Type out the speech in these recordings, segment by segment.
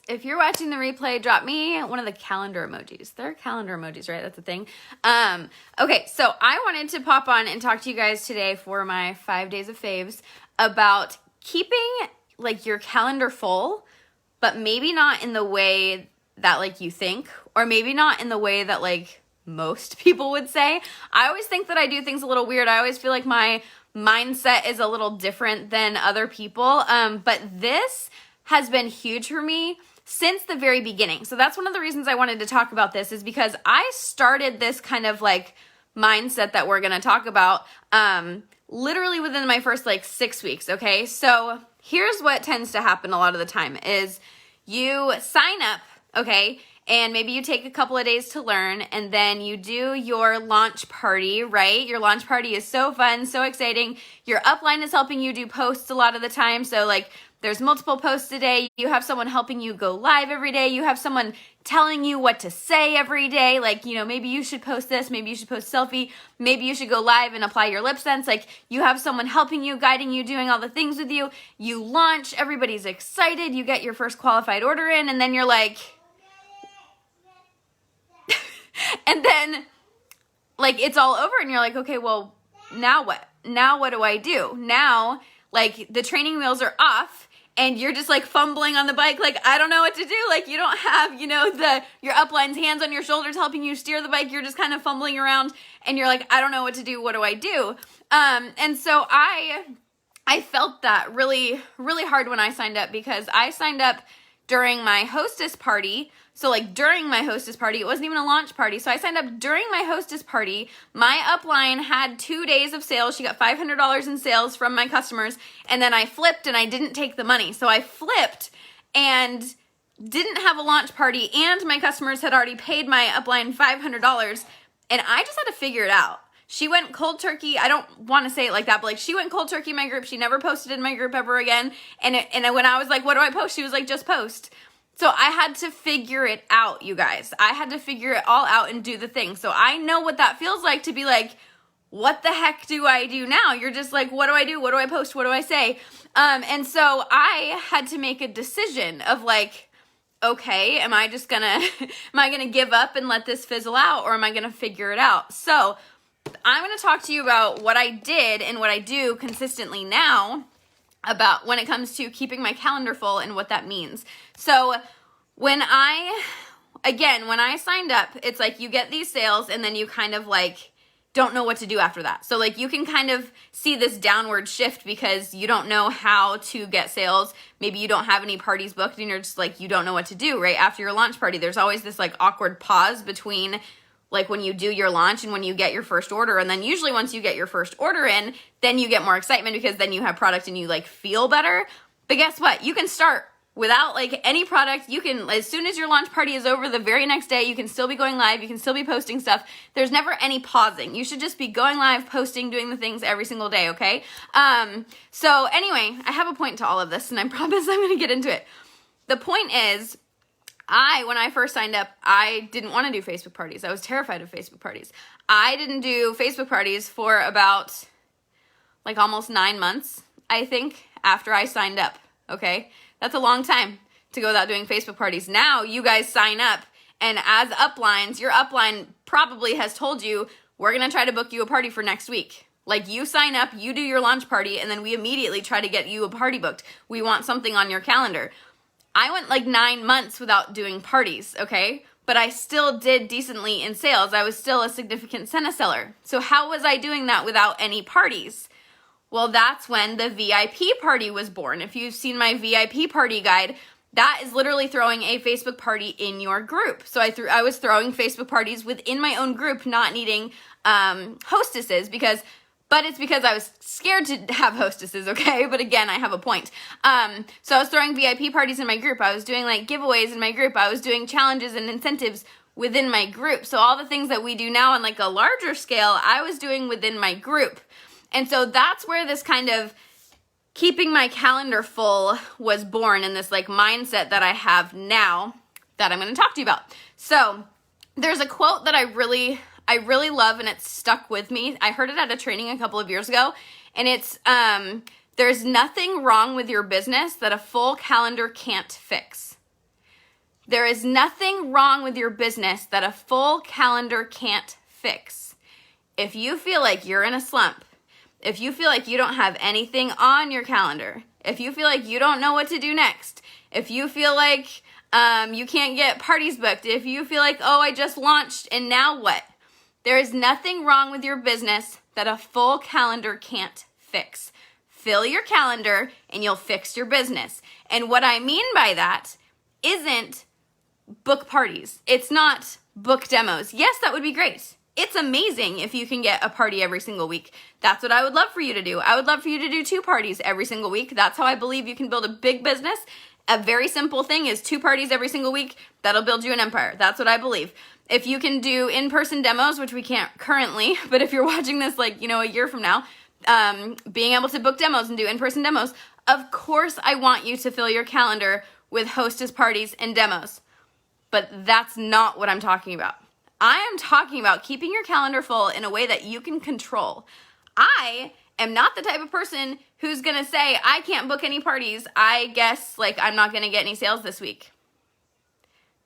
if you're watching the replay, drop me one of the calendar emojis. They're calendar emojis, right? That's the thing. Okay, so I wanted to pop on and talk to you guys today for my 5 days of faves about keeping like your calendar full, but maybe not in the way that like you think, or maybe not in the way that like most people would say. I always think that I do things a little weird. I always feel like my mindset is a little different than other people. But this has been huge for me since the very beginning. So that's one of the reasons I wanted to talk about this, is because I started this kind of like mindset that we're going to talk about literally within my first like 6 weeks. Okay. So here's what tends to happen a lot of the time is you sign up, okay, and maybe you take a couple of days to learn, and then you do your launch party, right? Your launch party is so fun, so exciting. Your upline is helping you do posts a lot of the time. So like there's multiple posts a day. You have someone helping you go live every day. You have someone telling you what to say every day. Like, you know, maybe you should post this. Maybe you should post a selfie. Maybe you should go live and apply your lip sense. Like, you have someone helping you, guiding you, doing all the things with you. You launch. Everybody's excited. You get your first qualified order in, and then you're like, and then like it's all over and you're like, okay, well, now what? Now what do I do? Now, like, the training wheels are off and you're just like fumbling on the bike. Like, I don't know what to do. Like, you don't have, you know, your upline's hands on your shoulders helping you steer the bike. You're just kind of fumbling around and you're like, I don't know what to do. What do I do? And so I felt that really, really hard when I signed up, because I signed up during my hostess party. So like during my hostess party, it wasn't even a launch party. So I signed up during my hostess party. My upline had 2 days of sales. She got $500 in sales from my customers. And then I flipped and I didn't take the money. So I flipped and didn't have a launch party, and my customers had already paid my upline $500. And I just had to figure it out. She went cold turkey. I don't want to say it like that, but like she went cold turkey in my group. She never posted in my group ever again. And when I was like, what do I post? She was like, just post. So I had to figure it out, you guys. I had to figure it all out and do the thing. So I know what that feels like to be like, what the heck do I do now? You're just like, what do I do? What do I post? What do I say? And so I had to make a decision of like, okay, am I gonna give up and let this fizzle out, or am I gonna figure it out? So I'm gonna talk to you about what I did and what I do consistently now about when it comes to keeping my calendar full and what that means. So when I signed up, it's like you get these sales and then you kind of like don't know what to do after that. So like you can kind of see this downward shift because you don't know how to get sales. Maybe you don't have any parties booked and you're just like, you don't know what to do right after your launch party. There's always this like awkward pause between like when you do your launch and when you get your first order. And then usually once you get your first order in, then you get more excitement because then you have product and you like feel better. But guess what? You can start without like any product. You can, as soon as your launch party is over, the very next day, you can still be going live. You can still be posting stuff. There's never any pausing. You should just be going live, posting, doing the things every single day. Okay. So anyway, I have a point to all of this and I promise I'm going to get into it. The point is, when I first signed up, I didn't want to do Facebook parties. I was terrified of Facebook parties. I didn't do Facebook parties for about like almost 9 months, I think, after I signed up. Okay. That's a long time to go without doing Facebook parties. Now you guys sign up, and as uplines, your upline probably has told you, we're going to try to book you a party for next week. Like, you sign up, you do your launch party, and then we immediately try to get you a party booked. We want something on your calendar. I went like 9 months without doing parties, okay? But I still did decently in sales. I was still a significant Senna seller. So how was I doing that without any parties? Well, that's when the VIP party was born. If you've seen my VIP party guide, that is literally throwing a Facebook party in your group. So I was throwing Facebook parties within my own group, not needing hostesses, but it's because I was scared to have hostesses, okay? But again, I have a point. So I was throwing VIP parties in my group. I was doing like giveaways in my group. I was doing challenges and incentives within my group. So all the things that we do now on like a larger scale, I was doing within my group. And so that's where this kind of keeping my calendar full was born, in this like mindset that I have now that I'm going to talk to you about. So there's a quote that I really love, and it's stuck with me. I heard it at a training a couple of years ago, and it's, there's nothing wrong with your business that a full calendar can't fix. There is nothing wrong with your business that a full calendar can't fix. If you feel like you're in a slump, if you feel like you don't have anything on your calendar, if you feel like you don't know what to do next, if you feel like you can't get parties booked, if you feel like, oh, I just launched and now what? There is nothing wrong with your business that a full calendar can't fix. Fill your calendar and you'll fix your business. And what I mean by that isn't book parties. It's not book demos. Yes, that would be great. It's amazing if you can get a party every single week. That's what I would love for you to do. I would love for you to do 2 parties every single week. That's how I believe you can build a big business. A very simple thing is 2 parties every single week. That'll build you an empire. That's what I believe. If you can do in-person demos, which we can't currently, but if you're watching this like, a year from now, being able to book demos and do in-person demos, of course I want you to fill your calendar with hostess parties and demos. But that's not what I'm talking about. I am talking about keeping your calendar full in a way that you can control. I am not the type of person who's going to say, I can't book any parties. I guess I'm not going to get any sales this week.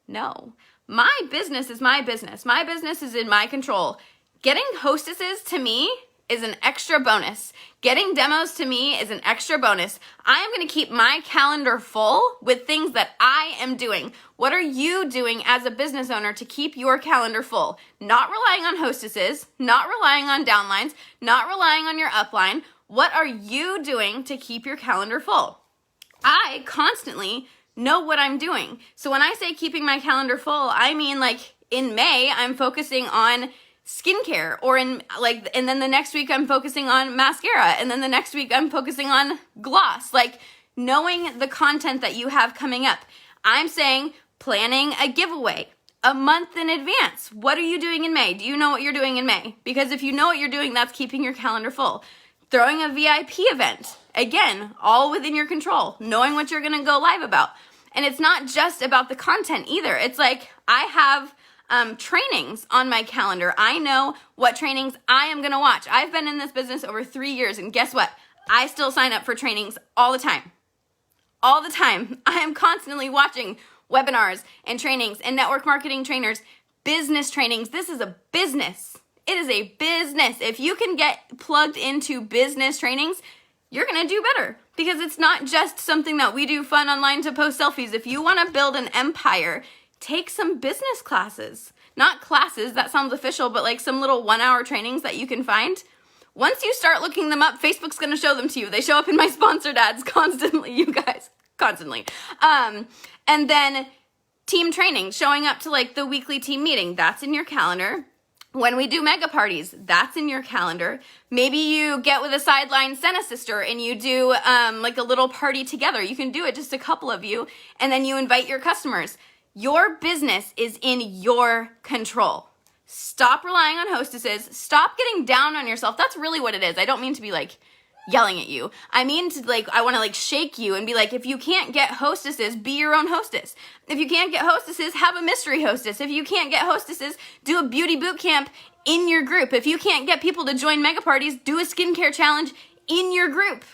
No. My business is my business. My business is in my control. Getting hostesses to me is an extra bonus. Getting demos to me is an extra bonus. I am going to keep my calendar full with things that I am doing. What are you doing as a business owner to keep your calendar full? Not relying on hostesses, not relying on downlines, not relying on your upline. What are you doing to keep your calendar full? I constantly know what I'm doing. So when I say keeping my calendar full, I mean in May, I'm focusing on skincare, or and then the next week I'm focusing on mascara, and then the next week I'm focusing on gloss. Knowing the content that you have coming up. I'm saying planning a giveaway a month in advance. What are you doing in May? Do you know what you're doing in May? Because if you know what you're doing, that's keeping your calendar full. Throwing a VIP event. Again, all within your control. Knowing what you're going to go live about. And it's not just about the content either. It's I have trainings on my calendar. I know what trainings I am going to watch. I've been in this business over 3 years, and guess what? I still sign up for trainings all the time. All the time. I am constantly watching webinars and trainings and network marketing trainers, business trainings. This is a business. It is a business. If you can get plugged into business trainings, you're going to do better, because it's not just something that we do fun online to post selfies. If you want to build an empire, take some business classes. Not classes, that sounds official, but some little 1-hour trainings that you can find. Once you start looking them up, Facebook's going to show them to you. They show up in my sponsored ads constantly, you guys. Constantly. And then team training, showing up to the weekly team meeting. That's in your calendar. When we do mega parties, that's in your calendar. Maybe you get with a sideline Senna sister and you do a little party together. You can do it, just a couple of you, and then you invite your customers. Your business is in your control. Stop relying on hostesses. Stop getting down on yourself. That's really what it is. I don't mean to be yelling at you. I mean to I want to shake you and be if you can't get hostesses, be your own hostess. If you can't get hostesses, have a mystery hostess. If you can't get hostesses, do a beauty boot camp in your group. If you can't get people to join mega parties, do a skincare challenge in your group.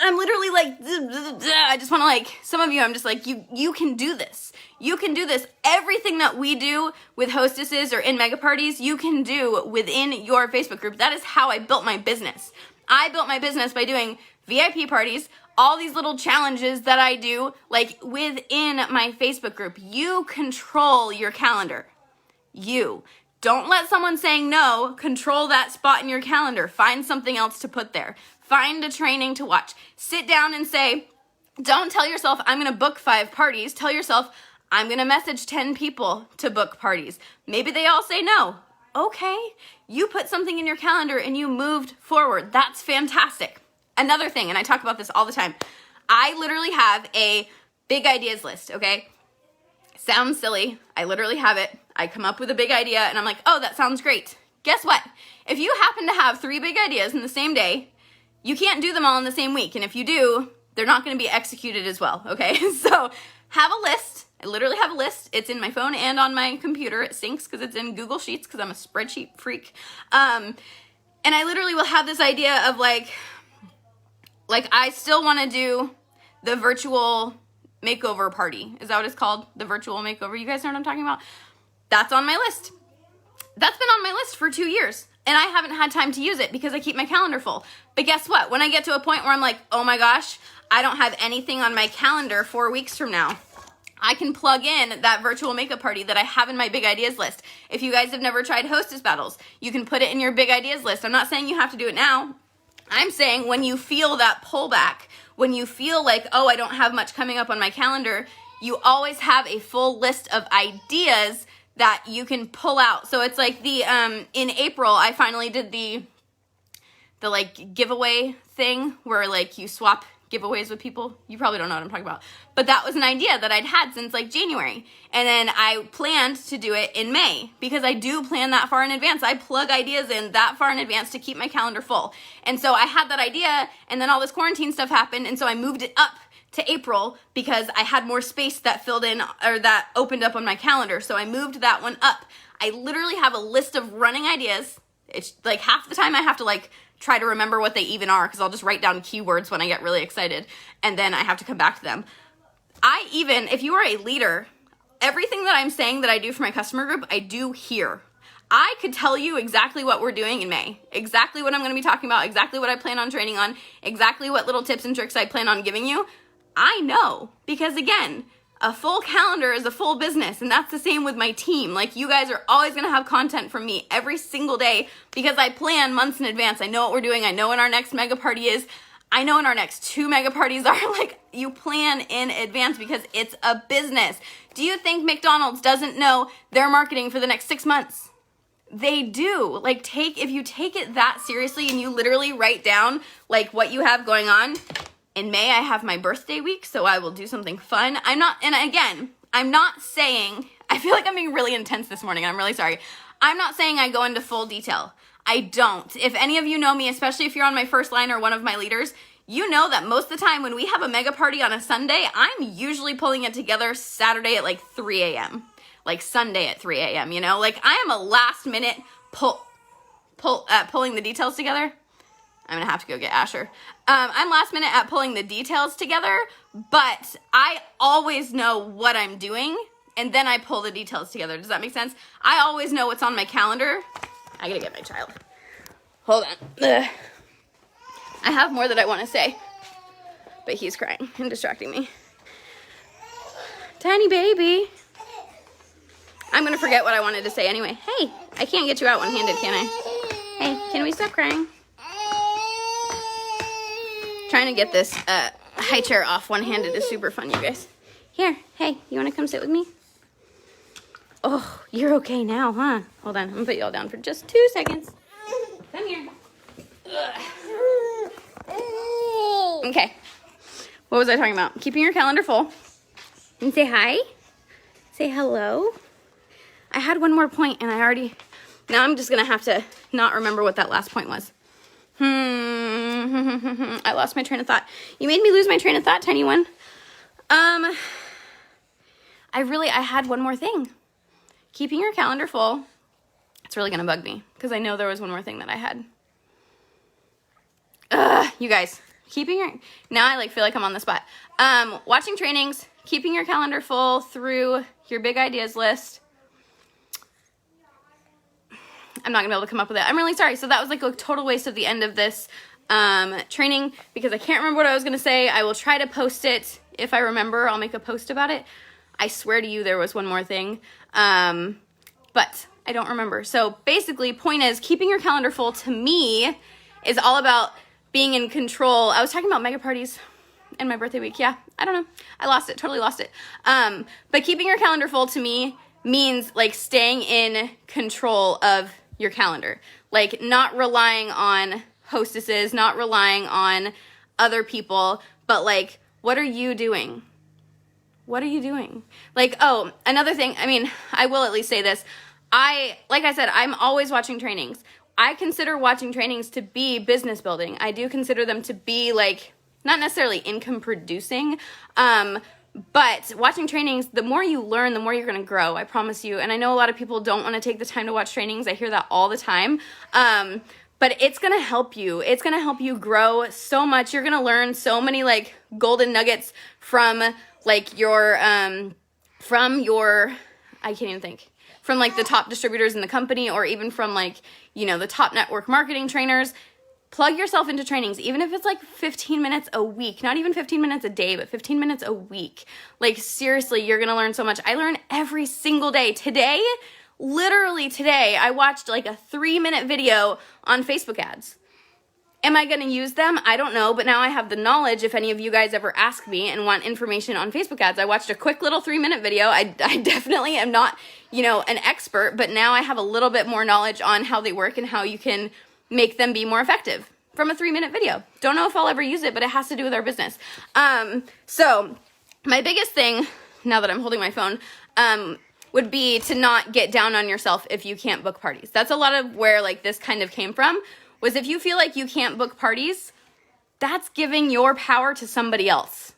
I'm literally I just want to some of you, I'm just you can do this. You can do this. Everything that we do with hostesses or in mega parties, you can do within your Facebook group. That is how I built my business. I built my business by doing VIP parties, all these little challenges that I do within my Facebook group. You control your calendar. You. Don't let someone saying no control that spot in your calendar. Find something else to put there. Find a training to watch. Sit down and say, don't tell yourself, I'm going to book 5 parties. Tell yourself, I'm going to message 10 people to book parties. Maybe they all say no. Okay. You put something in your calendar and you moved forward. That's fantastic. Another thing, and I talk about this all the time, I literally have a big ideas list, okay? Sounds silly. I literally have it. I come up with a big idea and I'm oh, that sounds great. Guess what? If you happen to have 3 big ideas in the same day, you can't do them all in the same week. And if you do, they're not going to be executed as well, okay? So have a list. I literally have a list. It's in my phone and on my computer. It syncs because it's in Google Sheets because I'm a spreadsheet freak. And I literally will have this idea of I still want to do the virtual makeover party. Is that what it's called? The virtual makeover. You guys know what I'm talking about? That's on my list. That's been on my list for 2 years. And I haven't had time to use it because I keep my calendar full. But guess what? When I get to a point where I'm like, oh my gosh, I don't have anything on my calendar 4 weeks from now, I can plug in that virtual makeup party that I have in my big ideas list. If you guys have never tried hostess battles, you can put it in your big ideas list. I'm not saying you have to do it now. I'm saying when you feel that pullback, when you feel like, oh, I don't have much coming up on my calendar, you always have a full list of ideas that you can pull out. So it's like the in April, I finally did the like giveaway thing where like you swap giveaways with people. You probably don't know what I'm talking about. But that was an idea that I'd had since like January. And then I planned to do it in May because I do plan that far in advance. I plug ideas in that far in advance to keep my calendar full. And so I had that idea and then all this quarantine stuff happened. And so I moved it up to April because I had more space that filled in or that opened up on my calendar. So I moved that one up. I literally have a list of running ideas. It's like half the time I have to like try to remember what they even are because I'll just write down keywords when I get really excited and then I have to come back to them. If you are a leader, everything that I'm saying that I do for my customer group, I do here. I could tell you exactly what we're doing in May, exactly what I'm going to be talking about, exactly what I plan on training on, exactly what little tips and tricks I plan on giving you. I know because again, a full calendar is a full business, and that's the same with my team. Like, you guys are always going to have content from me every single day because I plan months in advance. I know what we're doing. I know when our next mega party is. I know when our next 2 mega parties are. Like, you plan in advance because it's a business. Do you think McDonald's doesn't know their marketing for the next 6 months? They do. Like, if you take it that seriously and you literally write down, like, what you have going on. In May, I have my birthday week, so I will do something fun. I'm not saying, I feel like I'm being really intense this morning, and I'm really sorry. I'm not saying I go into full detail. I don't. If any of you know me, especially if you're on my first line or one of my leaders, you know that most of the time when we have a mega party on a Sunday, I'm usually pulling it together Saturday at like 3 a.m. Like Sunday at 3 a.m., you know? Like, I am a last minute pulling the details together. I'm going to have to go get Asher. I'm last minute at pulling the details together, but I always know what I'm doing, and then I pull the details together. Does that make sense? I always know what's on my calendar. I got to get my child. Hold on. Ugh. I have more that I want to say, but he's crying and distracting me. Tiny baby. I'm going to forget what I wanted to say anyway. Hey, I can't get you out one-handed, can I? Hey, can we stop crying? Trying to get this high chair off one-handed is super fun, you guys. Here, hey, you want to come sit with me? Oh, you're okay now, huh? Hold on, I'm going to put you all down for just 2 seconds. Come here. Ugh. Okay. What was I talking about? Keeping your calendar full. And say hi. Say hello. I had one more point, and now I'm just going to have to not remember what that last point was. I lost my train of thought. You made me lose my train of thought, tiny one. I had one more thing. Keeping your calendar full. It's really going to bug me because I know there was one more thing that I had. You guys, now I feel like I'm on the spot. Watching trainings, keeping your calendar full through your big ideas list. I'm not gonna be able to come up with it. I'm really sorry. So that was like a total waste of the end of this training because I can't remember what I was gonna say. I will try to post it. If I remember, I'll make a post about it. I swear to you there was one more thing, but I don't remember. So basically, point is, keeping your calendar full to me is all about being in control. I was talking about mega parties and my birthday week. Yeah, I don't know. I lost it, totally lost it. But keeping your calendar full to me means like staying in control of your calendar, like not relying on hostesses, not relying on other people, but like, what are you doing? What are you doing? Like, oh, another thing, I mean, I will at least say this. Like I said, I'm always watching trainings. I consider watching trainings to be business building. I do consider them to be like, not necessarily income producing, but watching trainings, the more you learn, the more you're going to grow, I promise you. And I know a lot of people don't want to take the time to watch trainings. I hear that all the time. But it's going to help you. It's going to help you grow so much. You're going to learn so many like golden nuggets from like your, from your, I can't even think, from like the top distributors in the company, or even from like, you know, the top network marketing trainers. Plug yourself into trainings, even if it's like 15 minutes a week, not even 15 minutes a day, but 15 minutes a week. Like seriously, you're gonna learn so much. I learn every single day. Today, literally today, I watched like a 3-minute video on Facebook ads. Am I gonna use them? I don't know, but now I have the knowledge. If any of you guys ever ask me and want information on Facebook ads, I watched a quick little 3-minute video. I definitely am not, you know, an expert, but now I have a little bit more knowledge on how they work and how you can make them be more effective from a 3-minute video. Don't know if I'll ever use it, but it has to do with our business. So my biggest thing, now that I'm holding my phone, would be to not get down on yourself if you can't book parties. That's a lot of where like this kind of came from, was if you feel like you can't book parties, that's giving your power to somebody else.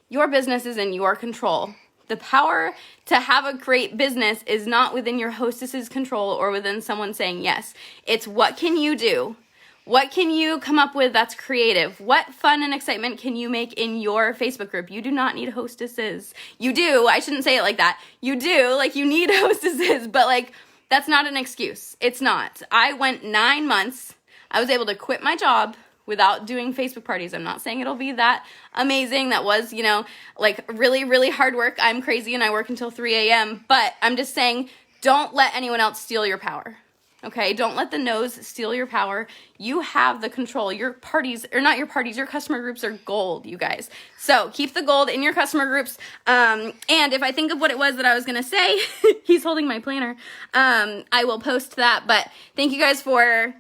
Your business is in your control. The power to have a great business is not within your hostess's control or within someone saying yes. It's what can you do? What can you come up with that's creative? What fun and excitement can you make in your Facebook group? You do not need hostesses. You do. I shouldn't say it like that. You do. Like, you need hostesses, but like, that's not an excuse. It's not. I went 9 months. I was able to quit my job without doing Facebook parties. I'm not saying it'll be that amazing. That was, you know, like really, really hard work. I'm crazy and I work until 3 a.m. But I'm just saying, don't let anyone else steal your power. Okay? Don't let the no's steal your power. You have the control. Your parties, or not your parties, your customer groups are gold, you guys. So keep the gold in your customer groups. And if I think of what it was that I was going to say, he's holding my planner. I will post that. But thank you guys for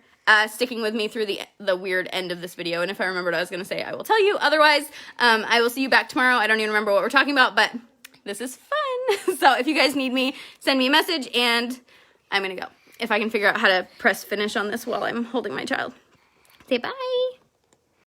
sticking with me through the weird end of this video. And if I remember what I was going to say, I will tell you. Otherwise, I will see you back tomorrow. I don't even remember what we're talking about, but this is fun. So if you guys need me, send me a message, and I'm going to go. If I can figure out how to press finish on this while I'm holding my child. Say bye.